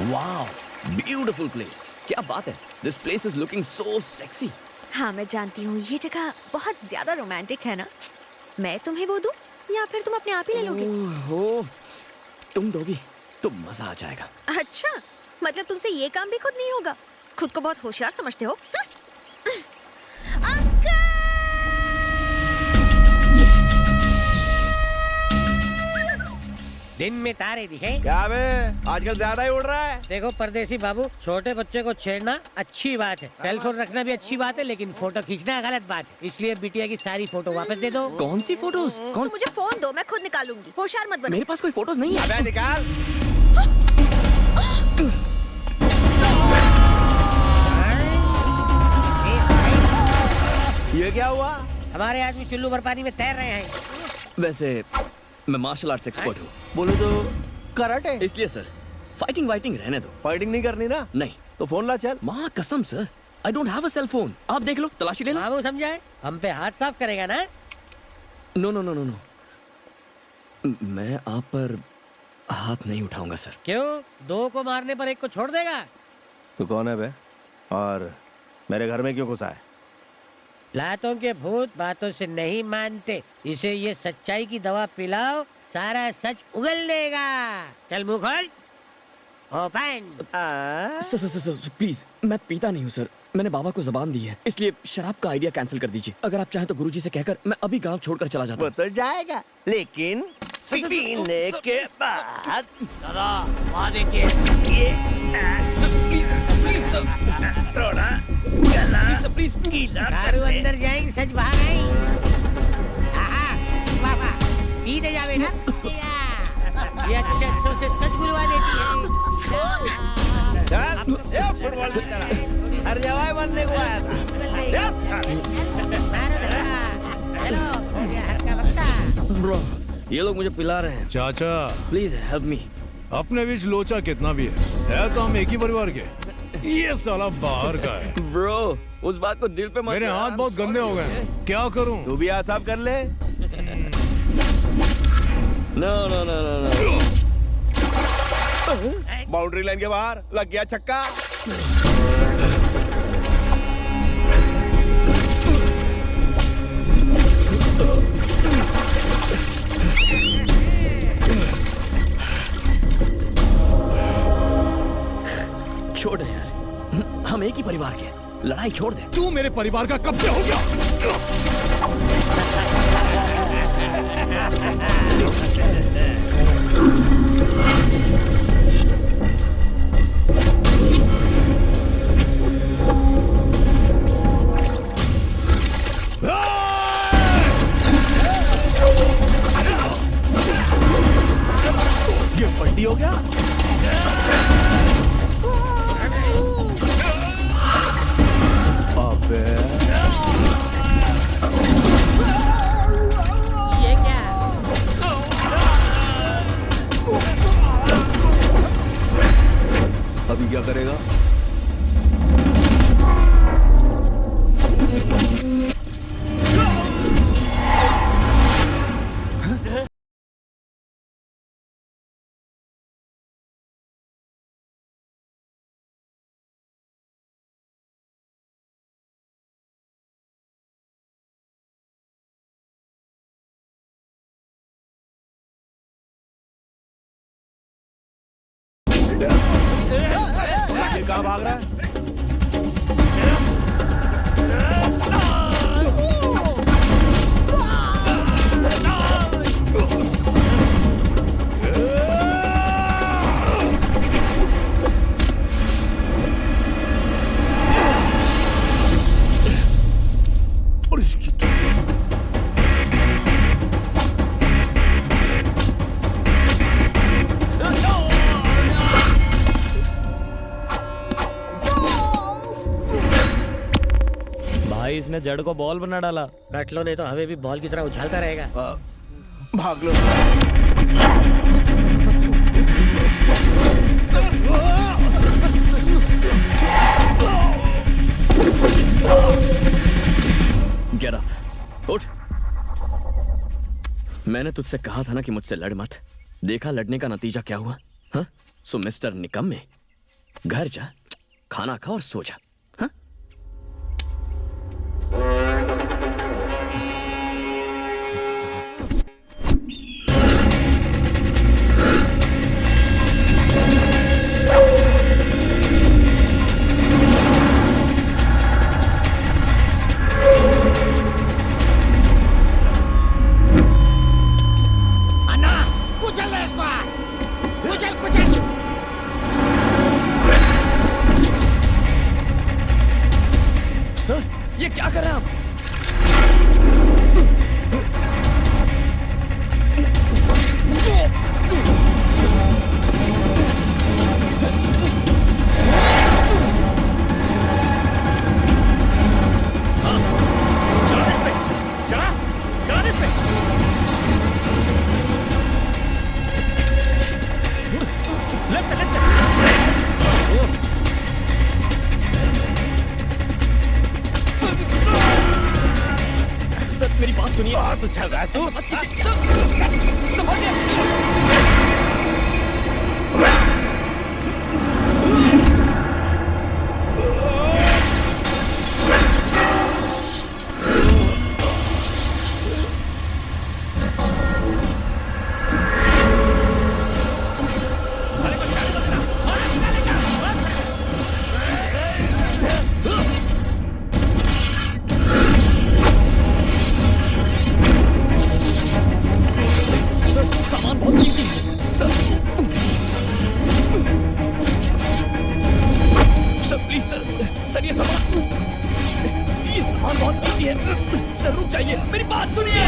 Wow, beautiful place. क्या बात है, this place is looking so sexy. हाँ मैं जानती हूँ ये जगह बहुत ज्यादा रोमांटिक है ना। मैं तुम्हें वो दूँ या फिर तुम अपने आप ही ले लोगे? ओहो, तुम दोगी तो मजा आ जाएगा। अच्छा, मतलब तुमसे ये काम भी खुद नहीं होगा? खुद को बहुत होशियार समझते हो? दिन में तारे दिखे। क्या बे, आजकल ज्यादा ही उड़ रहा है। देखो परदेसी बाबू, छोटे बच्चे को छेड़ना अच्छी बात है, सेलफोन रखना भी अच्छी बात है, लेकिन फोटो खींचना गलत बात है। इसलिए बिटिया की सारी फोटो वापस दे दो। कौन सी फोटोज? तुम मुझे फोन दो, मैं खुद निकालूंगी। होशियार मत बनो। मेरे पास कोई फोटोज नहीं है। अबे निकाल। ये क्या हुआ? हमारे आदमी चुल्लू भर पानी में तैर रहे हैं। वैसे मैं मार्शल आर्ट्स एक्सपर्ट हूँ, बोले तो कराटे। इसलिए सर फाइटिंग वाइटिंग रहने दो। फाइटिंग नहीं करनी ना? नहीं तो फोन ला चल। माँ कसम sir, I don't have a cell phone. आप देख लो, तलाशी ले लो। बाबू समझाए, हम पे हाथ साफ करेगा ना? No no no no no, मैं आप पर हाथ नहीं उठाऊंगा सर। क्यों? दो को मारने पर एक को छोड़ देगा? तू कौन है बे? और मेरे घर में क्यों घुसा है? लातों के भूत बातों से नहीं मानते, इसे ये सच्चाई की दवा पिलाओ, सारा सच उगल देगा। चल मुंह खोल। ओपन। सर प्लीज, मैं पीता नहीं हूँ सर। मैंने बाबा को जबान दी है, इसलिए शराब का आइडिया कैंसिल कर दीजिए। अगर आप चाहें तो गुरुजी से कहकर मैं अभी गांव छोड़कर चला जाता वो हूँ। तो जाएगा, लेकिन पीने के बाद थोड़ा दारू अंदर जाएंगे, सच बाहर आएंगे। वाह वाह, पीते जा बेटा। ये अच्छे अच्छों से सच बुलवा देती है। चल, ये फुटबॉल की तरह हर जगह बनने को आया था। ब्रो, ये लोग मुझे पिला रहे हैं। चाचा, प्लीज हेल्प मी। अपने बीच लोचा कितना भी है तो हम एक ही परिवार के। ये साला बाहर का है। ब्रो, उस बात को दिल पे मत। मेरे हाथ बहुत गंदे हो गए, क्या करूं? तू भी हाथ साफ कर ले। No no no no no. Boundary line के बाहर लग गया छक्का। छोड़ दे यार, हम एक ही परिवार के हैं। लड़ाई छोड़ दे। तू मेरे परिवार का कब्जा हो गया। ये पट्टी हो गया। अबे ये क्या? अभी क्या करेगा? ये कहाँ भाग रहा है? और इसकी तो भाई, इसने जड़ को बॉल बना डाला। कट लो, नहीं तो हमें भी बॉल की तरह उछालता रहेगा। भाग लो। गेट अप, उठ। मैंने तुझसे कहा था ना कि मुझसे लड़ मत। देखा लड़ने का नतीजा क्या हुआ? हाँ? सो मिस्टर निकम्मे, घर जा, खाना खा और सो जा। हाँ? अन्ना, कुचल ले इसको आज। कुचल कुचल। सर, ये क्या कर रहे हैं आप? सर, मेरी बात सुनिए। बहुत अच्छा रहा है तू। ऐसा मत कीजिए। सर, संभालिए। सर, सामान बहुत कीमती है। सर, सर प्लीज सर ये सामान बहुत कीमती है। सर रुक जाइए, मेरी बात सुनिए।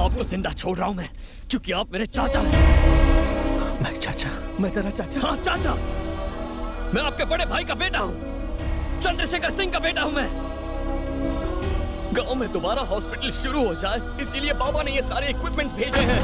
आपको जिंदा छोड़ रहा हूं मैं, क्योंकि आप मेरे चाचा हैं। मैं चाचा, मैं तेरा चाचा। हाँ चाचा, मैं आपके बड़े भाई का बेटा हूँ, चंद्रशेखर सिंह का बेटा हूँ मैं। गांव में दोबारा हॉस्पिटल शुरू हो जाए, इसीलिए बाबा ने ये सारे इक्विपमेंट्स भेजे हैं।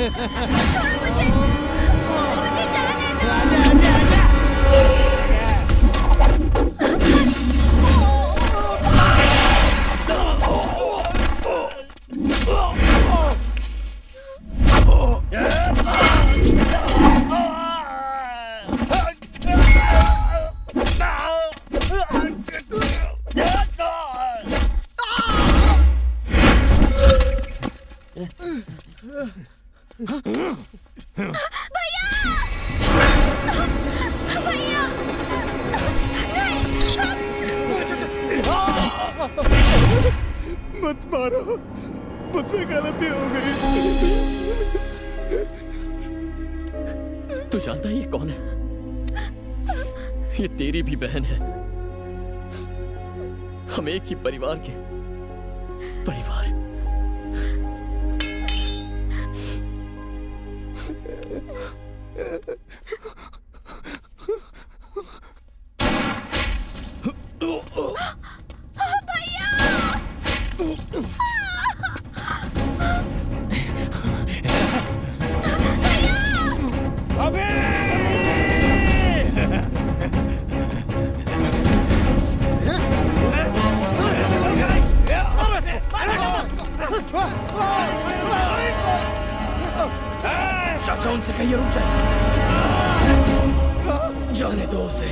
मत मारो, मुझसे गलती हो गई। तू जानता है ये कौन है? ये तेरी भी बहन है। हम एक ही परिवार के परिवार। चाचा उनसे कहिए रुक जाए। जाने दो उसे।